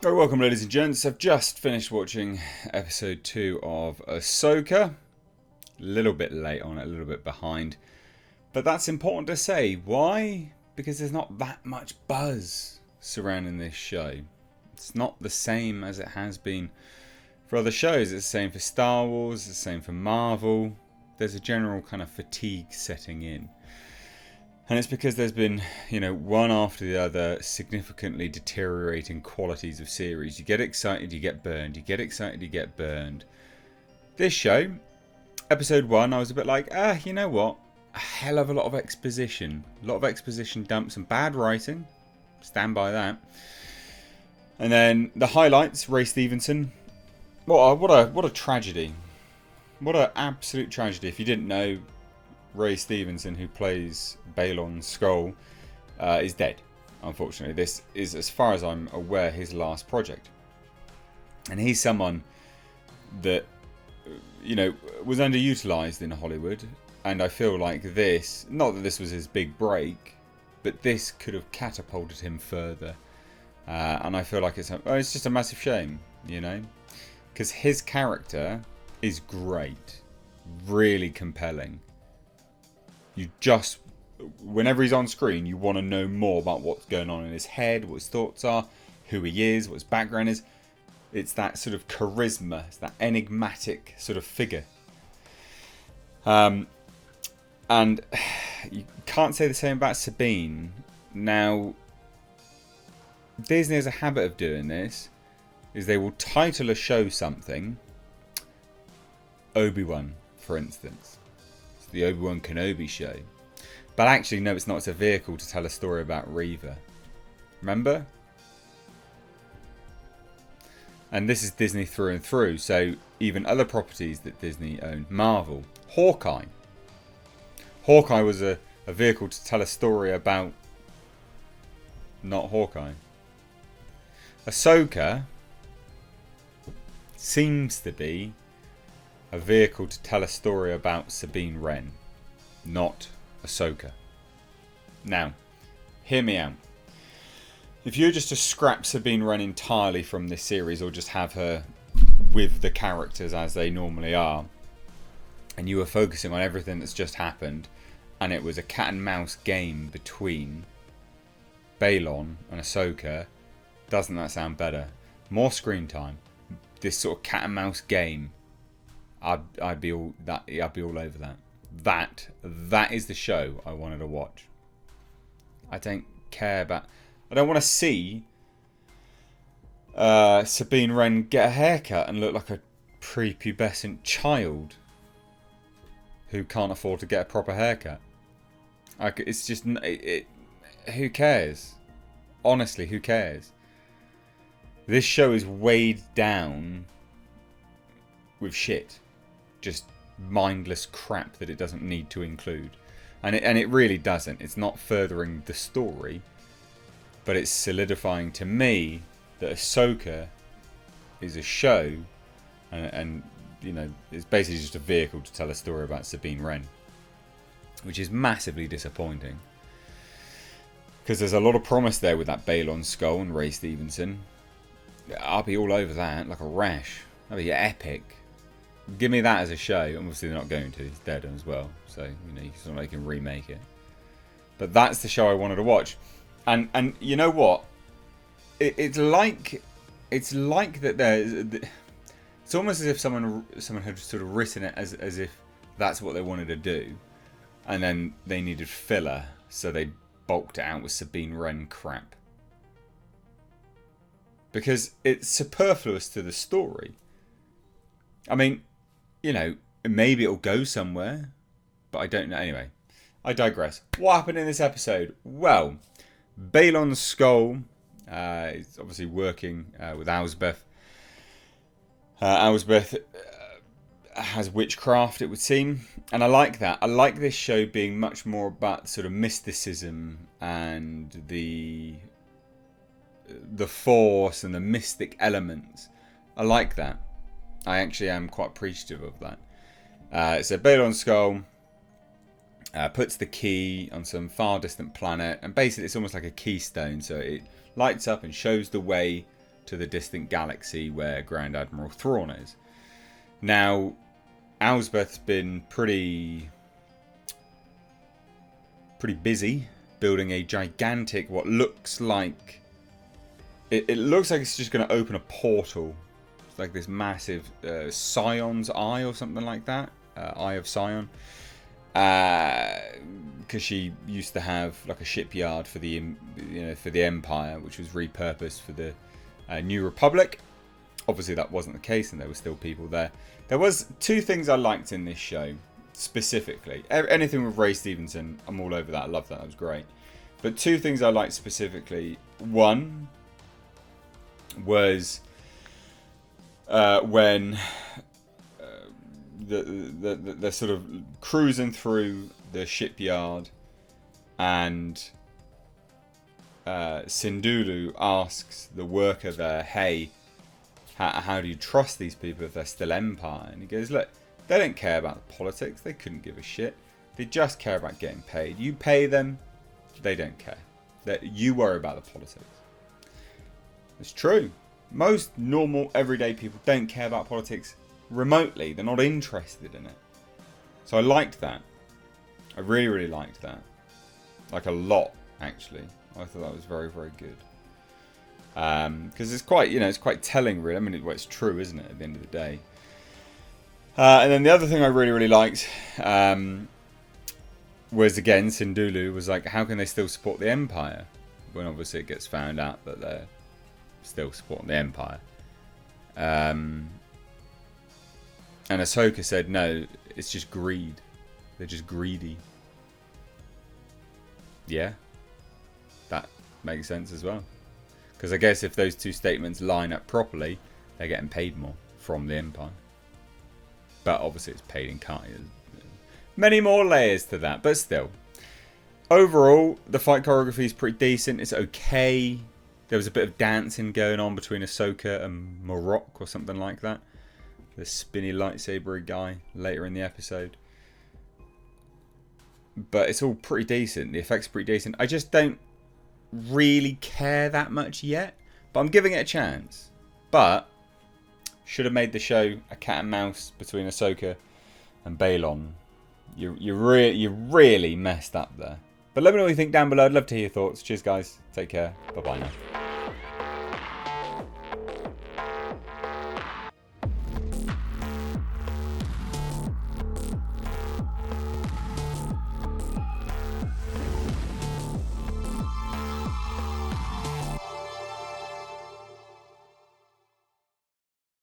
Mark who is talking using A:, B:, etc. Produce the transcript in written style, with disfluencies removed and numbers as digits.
A: Very welcome, ladies and gents. I've just finished watching episode 2 of Ahsoka. A little bit late on it, a little bit behind. But that's important to say. Why? Because there's not that much buzz surrounding this show. It's not the same as it has been for other shows. It's the same for Star Wars, it's the same for Marvel. There's a general kind of fatigue setting in. And it's because there's been, one after the other significantly deteriorating qualities of series. You get excited, you get burned. You get excited, you get burned. This show, episode 1, I was a bit like, you know what? A hell of a lot of exposition. A lot of exposition dumps and bad writing. Stand by that. And then the highlights, Ray Stevenson. What a tragedy. What an absolute tragedy. If you didn't know, Ray Stevenson, who plays Baylan Skoll, is dead, unfortunately. This is, as far as I'm aware, his last project. And he's someone that, was underutilized in Hollywood. And I feel like this, not that this was his big break, but this could have catapulted him further. And I feel like it's just a massive shame, because his character is great, really compelling. Whenever he's on screen, you want to know more about what's going on in his head, what his thoughts are, who he is, what his background is. It's that sort of charisma, it's that enigmatic sort of figure. And you can't say the same about Sabine. Now, Disney has a habit of doing this, is they will title a show something. Obi-Wan, for instance. The Obi-Wan Kenobi show. But actually, no, it's not. It's a vehicle to tell a story about Reva. Remember? And this is Disney through and through. So even other properties that Disney own. Marvel. Hawkeye. Hawkeye was a vehicle to tell a story about not Hawkeye. Ahsoka seems to be a vehicle to tell a story about Sabine Wren, not Ahsoka. Now, hear me out. If you were just to scrap Sabine Wren entirely from this series, or just have her with the characters as they normally are, and you were focusing on everything that's just happened, and it was a cat and mouse game between Baylan and Ahsoka, doesn't that sound better? More screen time. This sort of cat and mouse game. I'd be all over that. That is the show I wanted to watch. I don't care about. I don't want to see Sabine Wren get a haircut and look like a prepubescent child who can't afford to get a proper haircut. It's just who cares? Honestly, who cares? This show is weighed down with shit. Just mindless crap that it doesn't need to include. And it really doesn't. It's not furthering the story, but it's solidifying to me that Ahsoka is a show and it's basically just a vehicle to tell a story about Sabine Wren, which is massively disappointing. Because there's a lot of promise there with that Baylan Skoll and Ray Stevenson. I'll be all over that like a rash. That'd be epic. Give me that as a show. Obviously they're not going to. He's dead as well. So, it's not like they can remake it. But that's the show I wanted to watch. And you know what? It's like that there's... It's almost as if someone had sort of written it as if that's what they wanted to do. And then they needed filler. So they bulked it out with Sabine Wren crap. Because it's superfluous to the story. I mean... maybe it'll go somewhere, but I don't know. Anyway, I digress. What happened in this episode? Well, Baylan Skoll is obviously working with Elsbeth. Elsbeth has witchcraft, it would seem, and I like that. I like this show being much more about sort of mysticism and the Force and the mystic elements. I like that. I actually am quite appreciative of that. So Baylan Skoll puts the key on some far distant planet, and basically it's almost like a keystone, so it lights up and shows the way to the distant galaxy where Grand Admiral Thrawn is. Now, Elsbeth's been pretty busy building a gigantic, what looks like... It looks like it's just going to open a portal. It's like this massive Sion's Eye or something like that. Eye of Sion. Because she used to have like a shipyard for the Empire, which was repurposed for the New Republic. Obviously that wasn't the case, and there were still people there. There was two things I liked in this show specifically. Anything with Ray Stevenson, I'm all over that. I love that. That was great. But two things I liked specifically. One was when they're sort of cruising through the shipyard, and Syndulla asks the worker there, hey, how do you trust these people if they're still Empire? And he goes, look, they don't care about the politics. They couldn't give a shit. They just care about getting paid. You pay them, they don't care. You worry about the politics. It's true. Most normal, everyday people don't care about politics remotely. They're not interested in it. So I liked that. I really, really liked that. Like a lot, actually. I thought that was very, very good. Because it's quite, it's quite telling, really. I mean, it's true, isn't it, at the end of the day? And then the other thing I really, really liked was, again, Syndulla was like, how can they still support the Empire? When obviously it gets found out that they're still supporting the Empire. And Ahsoka said, no, it's just greed. They're just greedy. Yeah, that makes sense as well. Because I guess if those two statements line up properly, they're getting paid more from the Empire. But obviously it's paid in kind. Many more layers to that, but still. Overall, the fight choreography is pretty decent. It's okay. There was a bit of dancing going on between Ahsoka and Marok or something like that. The spinny lightsaber guy later in the episode. But it's all pretty decent. The effects are pretty decent. I just don't really care that much yet. But I'm giving it a chance. But should have made the show a cat and mouse between Ahsoka and Balon. You really messed up there. But let me know what you think down below. I'd love to hear your thoughts. Cheers, guys. Take care. Bye-bye now.